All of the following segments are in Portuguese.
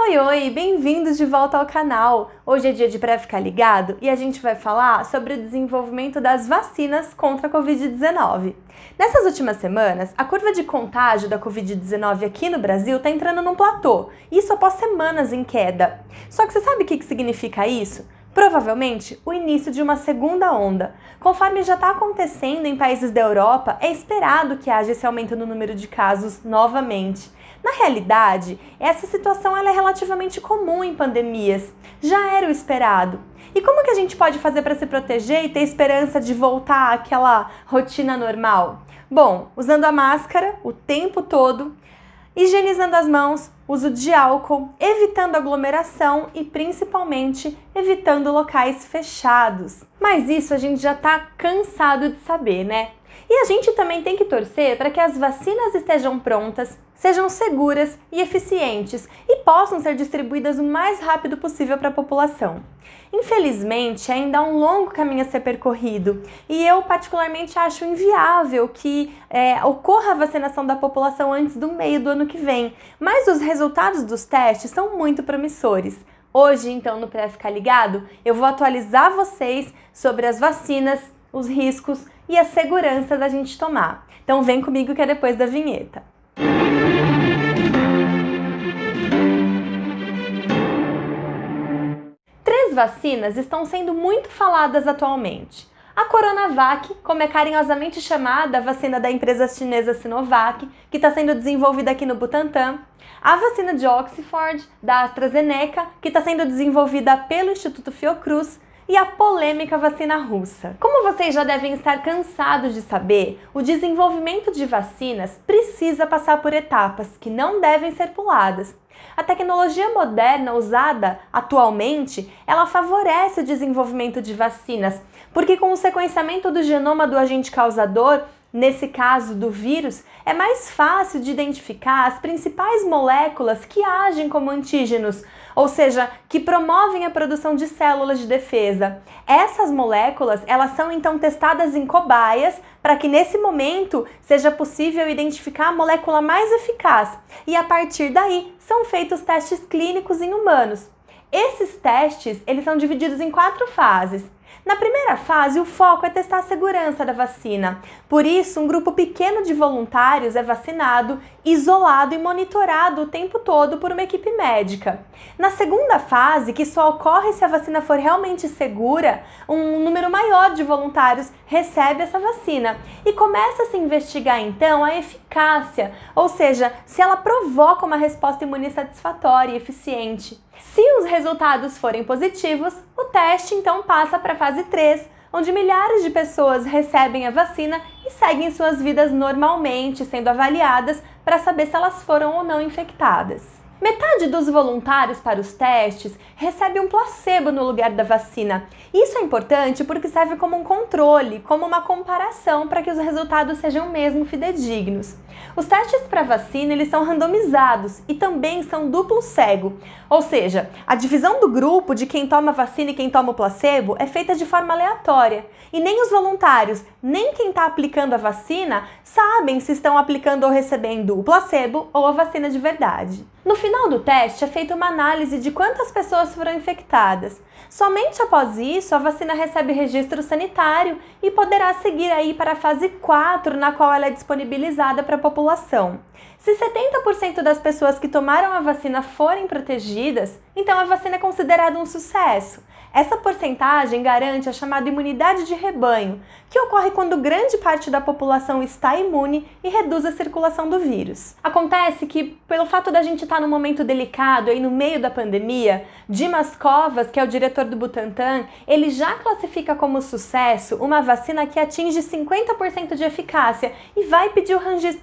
Oi, oi, bem-vindos de volta ao canal! Hoje é dia de Pra Ficar Ligado e a gente vai falar sobre o desenvolvimento das vacinas contra a Covid-19. Nessas últimas semanas, a curva de contágio da Covid-19 aqui no Brasil está entrando num platô, isso após semanas em queda. Só que você sabe o que significa isso? Provavelmente o início de uma segunda onda. Conforme já está acontecendo em países da Europa, é esperado que haja esse aumento no número de casos novamente. Na realidade, essa situação é relativamente comum em pandemias. Já era o esperado. E como que a gente pode fazer para se proteger e ter esperança de voltar àquela rotina normal? Bom, usando a máscara o tempo todo, higienizando as mãos, uso de álcool, evitando aglomeração e principalmente evitando locais fechados. Mas isso a gente já está cansado de saber, né? E a gente também tem que torcer para que as vacinas estejam prontas, sejam seguras e eficientes e possam ser distribuídas o mais rápido possível para a população. Infelizmente, ainda há um longo caminho a ser percorrido e eu particularmente acho inviável que ocorra a vacinação da população antes do meio do ano que vem, mas os resultados dos testes são muito promissores. Hoje, então, no Pra Ficar Ligado, eu vou atualizar vocês sobre as vacinas, os riscos e a segurança da gente tomar. Então vem comigo que é depois da vinheta. Três vacinas estão sendo muito faladas atualmente. A Coronavac, como é carinhosamente chamada, a vacina da empresa chinesa Sinovac, que está sendo desenvolvida aqui no Butantan. A vacina de Oxford, da AstraZeneca, que está sendo desenvolvida pelo Instituto Fiocruz. E a polêmica vacina russa. Como vocês já devem estar cansados de saber, o desenvolvimento de vacinas precisa passar por etapas que não devem ser puladas. A tecnologia moderna usada atualmente, ela favorece o desenvolvimento de vacinas, porque com o sequenciamento do genoma do agente causador, nesse caso do vírus, é mais fácil de identificar as principais moléculas que agem como antígenos, ou seja, que promovem a produção de células de defesa. Essas moléculas, elas são então testadas em cobaias para que nesse momento seja possível identificar a molécula mais eficaz e a partir daí são feitos testes clínicos em humanos. Esses testes, eles são divididos em 4 fases. Na primeira fase, o foco é testar a segurança da vacina. Por isso, um grupo pequeno de voluntários é vacinado, isolado e monitorado o tempo todo por uma equipe médica. Na segunda fase, que só ocorre se a vacina for realmente segura, um número maior de voluntários recebe essa vacina e começa a se investigar então a eficácia, ou seja, se ela provoca uma resposta imune satisfatória e eficiente. Se os resultados forem positivos, o teste então passa para a fase 3, onde milhares de pessoas recebem a vacina e seguem suas vidas normalmente, sendo avaliadas para saber se elas foram ou não infectadas. Metade dos voluntários para os testes recebe um placebo no lugar da vacina. Isso é importante porque serve como um controle, como uma comparação para que os resultados sejam mesmo fidedignos. Os testes para vacina, eles são randomizados e também são duplo cego, ou seja, a divisão do grupo de quem toma vacina e quem toma o placebo é feita de forma aleatória e nem os voluntários, nem quem está aplicando a vacina sabem se estão aplicando ou recebendo o placebo ou a vacina de verdade. No final do teste é feita uma análise de quantas pessoas foram infectadas. Somente após isso, a vacina recebe registro sanitário e poderá seguir aí para a fase 4, na qual ela é disponibilizada para a população. Se 70% das pessoas que tomaram a vacina forem protegidas, então a vacina é considerada um sucesso. Essa porcentagem garante a chamada imunidade de rebanho, que ocorre quando grande parte da população está imune e reduz a circulação do vírus. Acontece que, pelo fato da gente estar num momento delicado, aí no meio da pandemia, Dimas Covas, que é o diretor do Butantan, ele já classifica como sucesso uma vacina que atinge 50% de eficácia e vai pedir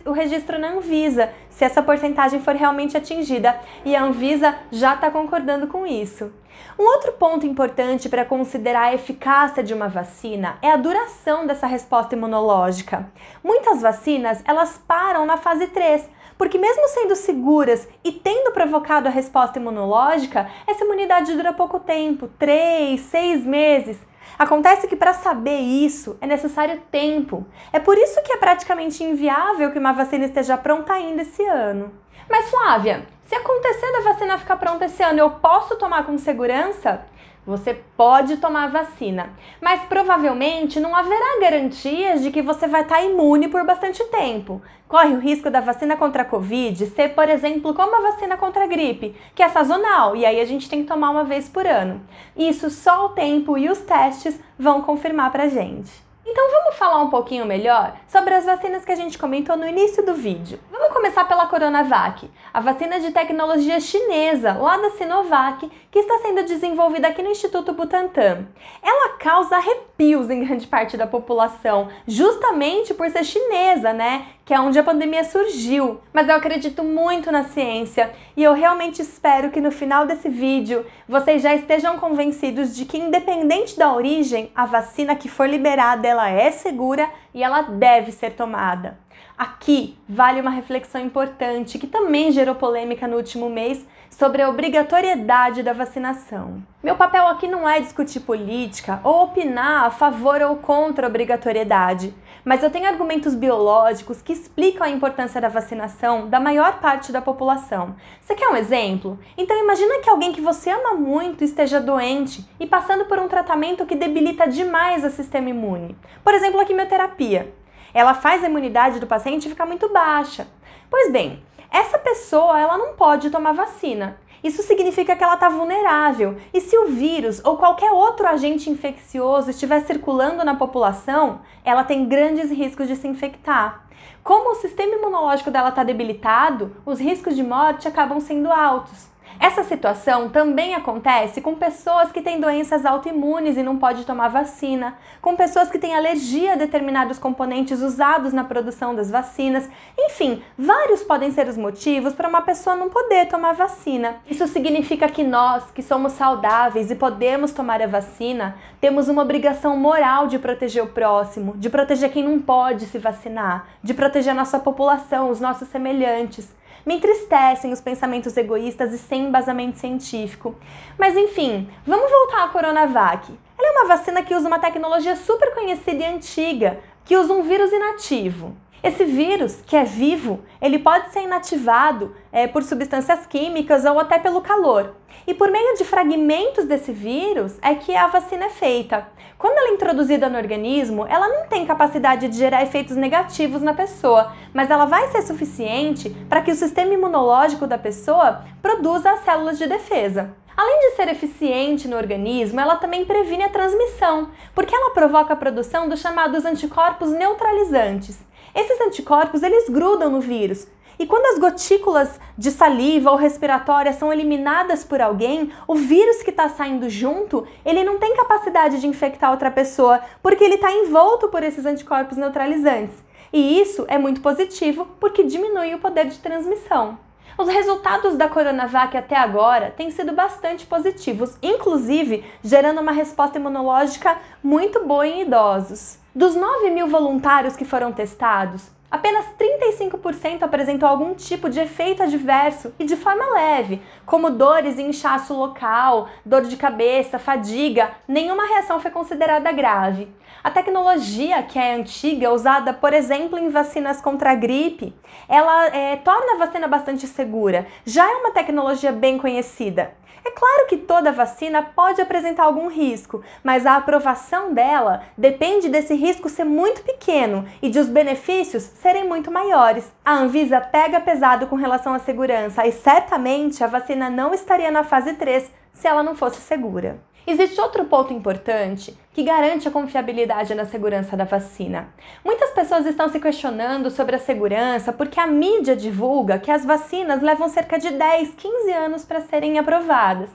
o registro na Anvisa, se essa porcentagem for realmente atingida, e a Anvisa já está concordando com isso. Um outro ponto importante para considerar a eficácia de uma vacina é a duração dessa resposta imunológica. Muitas vacinas, elas param na fase 3, porque mesmo sendo seguras e tendo provocado a resposta imunológica, essa imunidade dura pouco tempo, 3, 6 meses. Acontece que para saber isso é necessário tempo. É por isso que é praticamente inviável que uma vacina esteja pronta ainda esse ano. Mas Flávia, se acontecer da vacina ficar pronta esse ano, eu posso tomar com segurança? Você pode tomar a vacina, mas provavelmente não haverá garantias de que você vai estar imune por bastante tempo. Corre o risco da vacina contra a Covid ser, por exemplo, como a vacina contra a gripe, que é sazonal e aí a gente tem que tomar uma vez por ano. Isso só o tempo e os testes vão confirmar pra gente. Então vamos falar um pouquinho melhor sobre as vacinas que a gente comentou no início do vídeo. Vamos começar pela Coronavac, a vacina de tecnologia chinesa, lá da Sinovac, que está sendo desenvolvida aqui no Instituto Butantan. Ela causa arrepios em grande parte da população, justamente por ser chinesa, né? Que é onde a pandemia surgiu. Mas eu acredito muito na ciência e eu realmente espero que no final desse vídeo vocês já estejam convencidos de que, independente da origem, a vacina que for liberada ela é segura e ela deve ser tomada. Aqui vale uma reflexão importante que também gerou polêmica no último mês sobre a obrigatoriedade da vacinação. Meu papel aqui não é discutir política ou opinar a favor ou contra a obrigatoriedade, mas eu tenho argumentos biológicos que explicam a importância da vacinação da maior parte da população. Você quer um exemplo? Então imagina que alguém que você ama muito esteja doente e passando por um tratamento que debilita demais o sistema imune. Por exemplo, a quimioterapia. Ela faz a imunidade do paciente ficar muito baixa. Pois bem, essa pessoa ela não pode tomar vacina. Isso significa que ela está vulnerável. E se o vírus ou qualquer outro agente infeccioso estiver circulando na população, ela tem grandes riscos de se infectar. Como o sistema imunológico dela está debilitado, os riscos de morte acabam sendo altos. Essa situação também acontece com pessoas que têm doenças autoimunes e não podem tomar vacina, com pessoas que têm alergia a determinados componentes usados na produção das vacinas. Enfim, vários podem ser os motivos para uma pessoa não poder tomar vacina. Isso significa que nós, que somos saudáveis e podemos tomar a vacina, temos uma obrigação moral de proteger o próximo, de proteger quem não pode se vacinar, de proteger a nossa população, os nossos semelhantes. Me entristecem os pensamentos egoístas e sem embasamento científico. Mas enfim, vamos voltar à Coronavac. Ela é uma vacina que usa uma tecnologia super conhecida e antiga, que usa um vírus inativo. Esse vírus, que é vivo, ele pode ser inativado por substâncias químicas ou até pelo calor. E por meio de fragmentos desse vírus é que a vacina é feita. Quando ela é introduzida no organismo, ela não tem capacidade de gerar efeitos negativos na pessoa, mas ela vai ser suficiente para que o sistema imunológico da pessoa produza as células de defesa. Além de ser eficiente no organismo, ela também previne a transmissão, porque ela provoca a produção dos chamados anticorpos neutralizantes. Esses anticorpos, eles grudam no vírus. E quando as gotículas de saliva ou respiratória são eliminadas por alguém, o vírus que está saindo junto, ele não tem capacidade de infectar outra pessoa, porque ele está envolto por esses anticorpos neutralizantes. E isso é muito positivo, porque diminui o poder de transmissão. Os resultados da Coronavac até agora têm sido bastante positivos, inclusive gerando uma resposta imunológica muito boa em idosos. Dos 9.000 voluntários que foram testados, apenas 35% apresentou algum tipo de efeito adverso e de forma leve, como dores e inchaço local, dor de cabeça, fadiga. Nenhuma reação foi considerada grave. A tecnologia, que é antiga, usada, por exemplo, em vacinas contra a gripe, ela torna a vacina bastante segura. Já é uma tecnologia bem conhecida. É claro que toda vacina pode apresentar algum risco, mas a aprovação dela depende desse risco ser muito pequeno e de os benefícios serem muito maiores. A Anvisa pega pesado com relação à segurança e certamente a vacina não estaria na fase 3 se ela não fosse segura. Existe outro ponto importante que garante a confiabilidade na segurança da vacina. Muitas pessoas estão se questionando sobre a segurança porque a mídia divulga que as vacinas levam cerca de 10, 15 anos para serem aprovadas.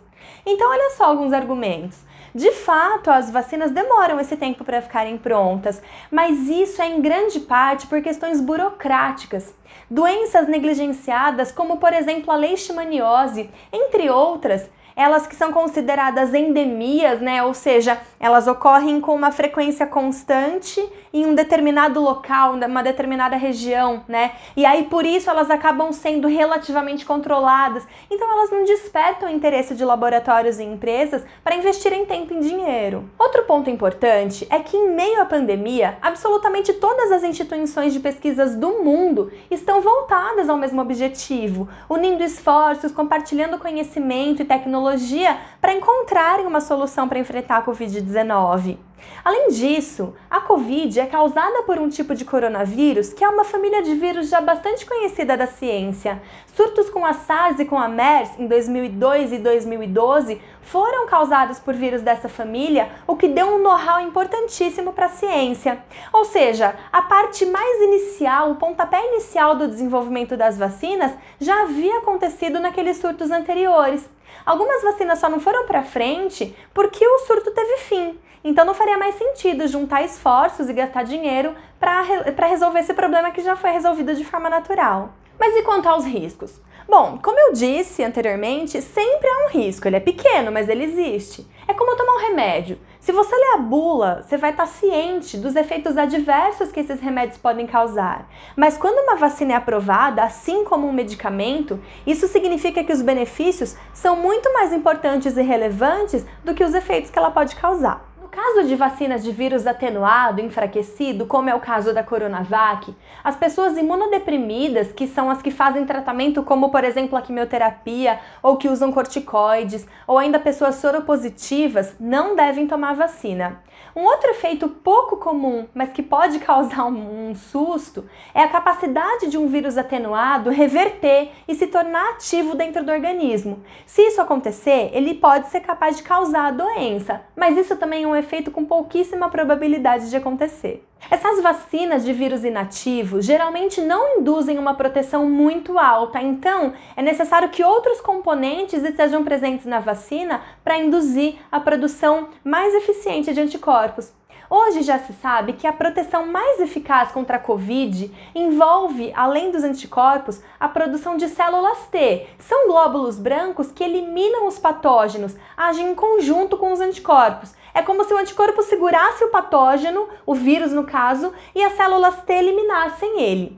Então, olha só alguns argumentos. De fato, as vacinas demoram esse tempo para ficarem prontas, mas isso é em grande parte por questões burocráticas. Doenças negligenciadas, como por exemplo a leishmaniose, entre outras, elas que são consideradas endemias, né? Ou seja, elas ocorrem com uma frequência constante em um determinado local, uma determinada região, né? E aí, por isso, elas acabam sendo relativamente controladas. Então, elas não despertam o interesse de laboratórios e empresas para investirem tempo e dinheiro. Outro ponto importante é que, em meio à pandemia, absolutamente todas as instituições de pesquisas do mundo estão voltadas ao mesmo objetivo, unindo esforços, compartilhando conhecimento e tecnologia para encontrarem uma solução para enfrentar a Covid-19. Além disso, a Covid é causada por um tipo de coronavírus que é uma família de vírus já bastante conhecida da ciência. Surtos com a SARS e com a MERS em 2002 e 2012 foram causados por vírus dessa família, o que deu um know-how importantíssimo para a ciência. Ou seja, a parte mais inicial, o pontapé inicial do desenvolvimento das vacinas já havia acontecido naqueles surtos anteriores. Algumas vacinas só não foram para frente porque o surto teve fim. Então não faria mais sentido juntar esforços e gastar dinheiro para resolver esse problema que já foi resolvido de forma natural. Mas e quanto aos riscos? Bom, como eu disse anteriormente, sempre há um risco. Ele é pequeno, mas ele existe. É como tomar um remédio. Se você ler a bula, você vai estar ciente dos efeitos adversos que esses remédios podem causar. Mas quando uma vacina é aprovada, assim como um medicamento, isso significa que os benefícios são muito mais importantes e relevantes do que os efeitos que ela pode causar. No caso de vacinas de vírus atenuado, enfraquecido, como é o caso da Coronavac, as pessoas imunodeprimidas, que são as que fazem tratamento como, por exemplo, a quimioterapia, ou que usam corticoides, ou ainda pessoas soropositivas, não devem tomar vacina. Um outro efeito pouco comum, mas que pode causar um susto, é a capacidade de um vírus atenuado reverter e se tornar ativo dentro do organismo. Se isso acontecer, ele pode ser capaz de causar a doença, mas isso também é um efeito com pouquíssima probabilidade de acontecer. Essas vacinas de vírus inativo geralmente não induzem uma proteção muito alta, então é necessário que outros componentes estejam presentes na vacina para induzir a produção mais eficiente de anticorpos. Hoje já se sabe que a proteção mais eficaz contra a Covid envolve, além dos anticorpos, a produção de células T. São glóbulos brancos que eliminam os patógenos, agem em conjunto com os anticorpos. É como se o anticorpo segurasse o patógeno, o vírus no caso, e as células T eliminassem ele.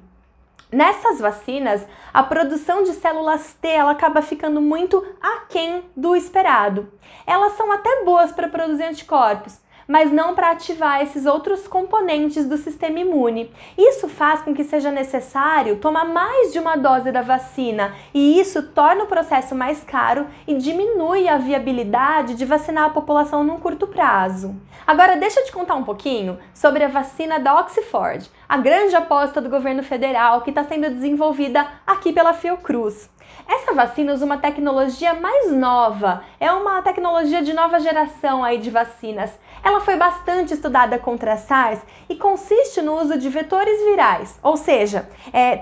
Nessas vacinas, a produção de células T ela acaba ficando muito aquém do esperado. Elas são até boas para produzir anticorpos, mas não para ativar esses outros componentes do sistema imune. Isso faz com que seja necessário tomar mais de uma dose da vacina, e isso torna o processo mais caro e diminui a viabilidade de vacinar a população num curto prazo. Agora deixa eu te contar um pouquinho sobre a vacina da Oxford, a grande aposta do governo federal que está sendo desenvolvida aqui pela Fiocruz. Essa vacina usa uma tecnologia mais nova, é uma tecnologia de nova geração aí de vacinas. Ela foi bastante estudada contra a SARS e consiste no uso de vetores virais, ou seja,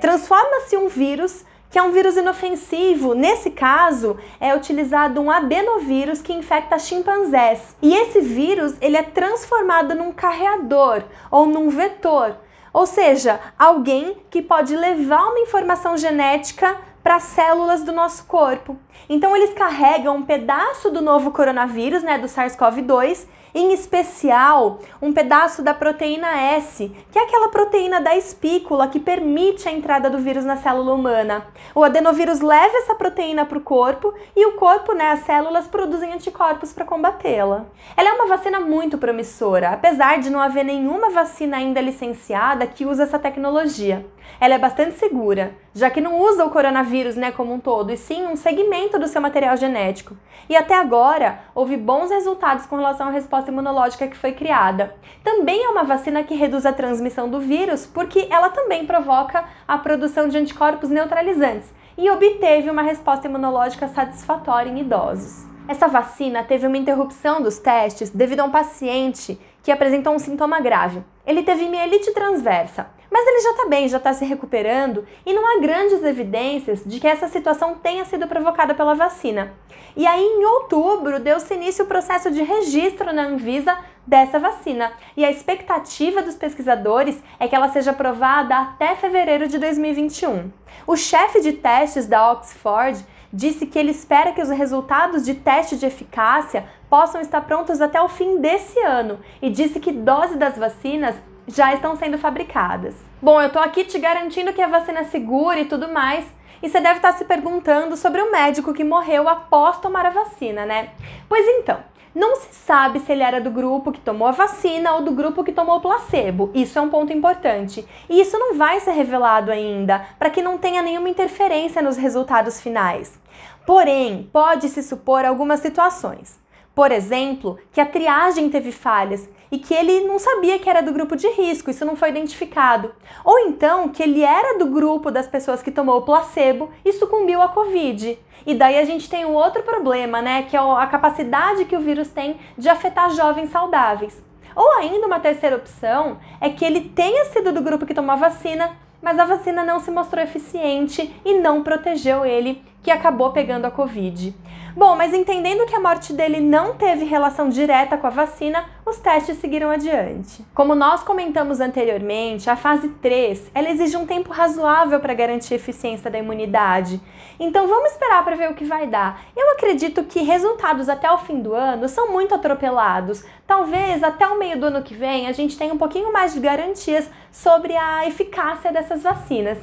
transforma-se um vírus que é um vírus inofensivo. Nesse caso, é utilizado um adenovírus que infecta chimpanzés. E esse vírus ele é transformado num carreador ou num vetor, ou seja, alguém que pode levar uma informação genética para as células do nosso corpo. Então eles carregam um pedaço do novo coronavírus, do SARS-CoV-2, em especial um pedaço da proteína S, que é aquela proteína da espícula que permite a entrada do vírus na célula humana. O adenovírus leva essa proteína para o corpo e o corpo, as células produzem anticorpos para combatê-la. Ela é uma vacina muito promissora, apesar de não haver nenhuma vacina ainda licenciada que usa essa tecnologia. Ela é bastante segura, já que não usa o coronavírus como um todo, e sim um segmento do seu material genético. E até agora, houve bons resultados com relação à resposta imunológica que foi criada. Também é uma vacina que reduz a transmissão do vírus, porque ela também provoca a produção de anticorpos neutralizantes e obteve uma resposta imunológica satisfatória em idosos. Essa vacina teve uma interrupção dos testes devido a um paciente que apresentou um sintoma grave. Ele teve mielite transversa, mas ele já está bem, já está se recuperando e não há grandes evidências de que essa situação tenha sido provocada pela vacina. E aí, em outubro, deu-se início o processo de registro na Anvisa dessa vacina. E a expectativa dos pesquisadores é que ela seja aprovada até fevereiro de 2021. O chefe de testes da Oxford disse que ele espera que os resultados de teste de eficácia possam estar prontos até o fim desse ano e disse que doses das vacinas já estão sendo fabricadas. Bom, eu tô aqui te garantindo que a vacina é segura e tudo mais, e você deve estar se perguntando sobre o médico que morreu após tomar a vacina, né? Pois então, não se sabe se ele era do grupo que tomou a vacina ou do grupo que tomou o placebo. Isso é um ponto importante. E isso não vai ser revelado ainda, para que não tenha nenhuma interferência nos resultados finais. Porém, pode-se supor algumas situações. Por exemplo, que a triagem teve falhas e que ele não sabia que era do grupo de risco, isso não foi identificado. Ou então que ele era do grupo das pessoas que tomou o placebo e sucumbiu à Covid. E daí a gente tem um outro problema, né, que é a capacidade que o vírus tem de afetar jovens saudáveis. Ou ainda uma terceira opção é que ele tenha sido do grupo que tomou a vacina, mas a vacina não se mostrou eficiente e não protegeu ele, que acabou pegando a Covid. Bom, mas entendendo que a morte dele não teve relação direta com a vacina, os testes seguiram adiante. Como nós comentamos anteriormente, a fase 3, ela exige um tempo razoável para garantir a eficiência da imunidade. Então vamos esperar para ver o que vai dar. Eu acredito que resultados até o fim do ano são muito atropelados. Talvez até o meio do ano que vem a gente tenha um pouquinho mais de garantias sobre a eficácia dessas vacinas.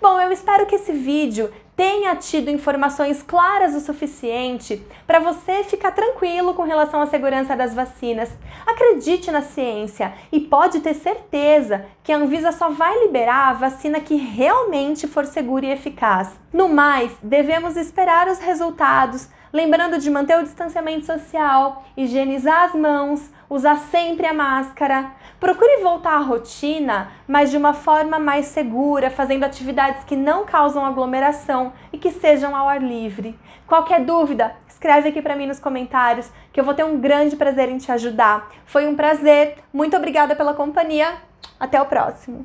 Bom, eu espero que esse vídeo tenha tido informações claras o suficiente para você ficar tranquilo com relação à segurança das vacinas. Acredite na ciência e pode ter certeza que a Anvisa só vai liberar a vacina que realmente for segura e eficaz. No mais, devemos esperar os resultados, lembrando de manter o distanciamento social, higienizar as mãos, usar sempre a máscara. Procure voltar à rotina, mas de uma forma mais segura, fazendo atividades que não causam aglomeração e que sejam ao ar livre. Qualquer dúvida, escreve aqui para mim nos comentários, que eu vou ter um grande prazer em te ajudar. Foi um prazer, muito obrigada pela companhia, até o próximo!